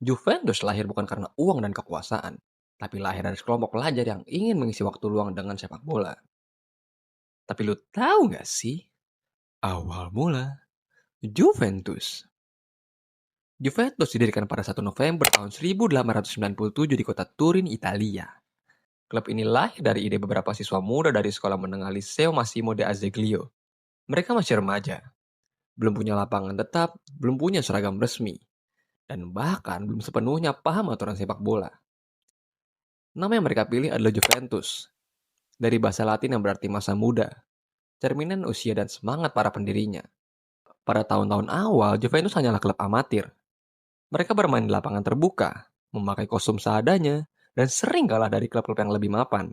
Juventus lahir bukan karena uang dan kekuasaan, tapi lahir dari sekelompok pelajar yang ingin mengisi waktu luang dengan sepak bola. Tapi lu tahu nggak sih, awal mula Juventus. Juventus didirikan pada 1 November tahun 1897 di kota Turin, Italia. Klub ini lahir dari ide beberapa siswa muda dari sekolah menengah Liceo Massimo de Azeglio. Mereka masih remaja, belum punya lapangan tetap, belum punya seragam resmi, dan bahkan belum sepenuhnya paham aturan sepak bola. Nama yang mereka pilih adalah Juventus, dari bahasa Latin yang berarti masa muda, cerminan usia dan semangat para pendirinya. Pada tahun-tahun awal, Juventus hanyalah klub amatir. Mereka bermain di lapangan terbuka, memakai kostum seadanya, dan sering kalah dari klub-klub yang lebih mapan.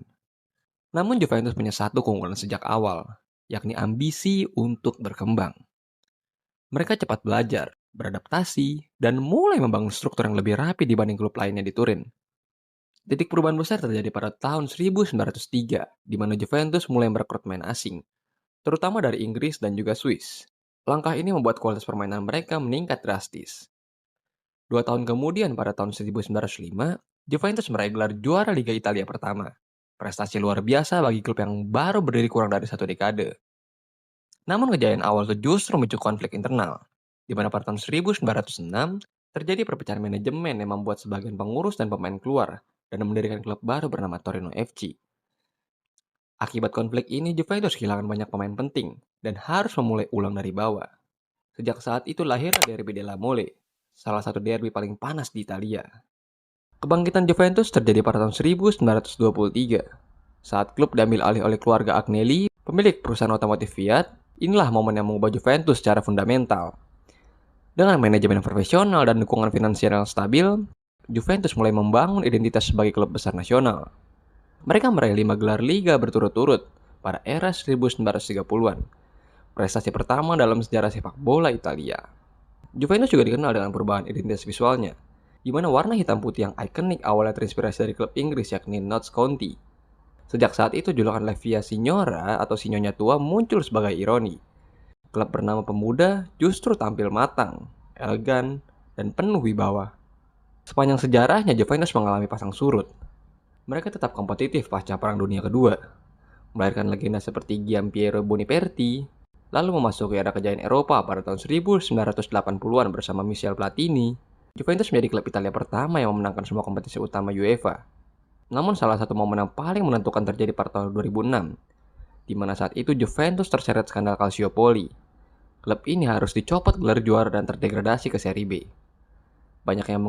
Namun Juventus punya satu keunggulan sejak awal, yakni ambisi untuk berkembang. Mereka cepat belajar, beradaptasi, dan mulai membangun struktur yang lebih rapi dibanding klub lainnya di Turin. Titik perubahan besar terjadi pada tahun 1903, di mana Juventus mulai merekrut pemain asing, terutama dari Inggris dan juga Swiss. Langkah ini membuat kualitas permainan mereka meningkat drastis. 2 tahun kemudian, pada tahun 1905, Juventus meraih gelar juara Liga Italia pertama. Prestasi luar biasa bagi klub yang baru berdiri kurang dari 1 dekade. Namun kejayaan awal itu justru memicu konflik internal, di mana pada tahun 1906 terjadi perpecahan manajemen yang membuat sebagian pengurus dan pemain keluar dan mendirikan klub baru bernama Torino FC. Akibat konflik ini, Juventus kehilangan banyak pemain penting dan harus memulai ulang dari bawah. Sejak saat itu lahirlah Derby della Mole, salah satu derby paling panas di Italia. Kebangkitan Juventus terjadi pada tahun 1923, saat klub diambil alih oleh keluarga Agnelli, pemilik perusahaan otomotif Fiat. Inilah momen yang mengubah Juventus secara fundamental. Dengan manajemen profesional dan dukungan finansial yang stabil, Juventus mulai membangun identitas sebagai klub besar nasional. Mereka meraih 5 gelar liga berturut-turut pada era 1930-an, prestasi pertama dalam sejarah sepak bola Italia. Juventus juga dikenal dengan perubahan identitas visualnya, di mana warna hitam putih yang ikonik awalnya terinspirasi dari klub Inggris yakni Notts County. Sejak saat itu, julukan La Via Signora atau Sinyonya Tua muncul sebagai ironi. Klub bernama pemuda justru tampil matang, elegan, dan penuh wibawa. Sepanjang sejarahnya, Juventus mengalami pasang surut. Mereka tetap kompetitif pasca Perang Dunia Kedua, melahirkan legenda seperti Giampiero Boniperti, lalu memasuki era kejayaan Eropa pada tahun 1980-an bersama Michel Platini. Juventus menjadi klub Italia pertama yang memenangkan semua kompetisi utama UEFA. Namun salah satu momen yang paling menentukan terjadi pada tahun 2006, di mana saat itu Juventus terseret skandal Calciopoli. Klub ini harus dicopot gelar juara dan terdegradasi ke Serie B. Banyak yang mengira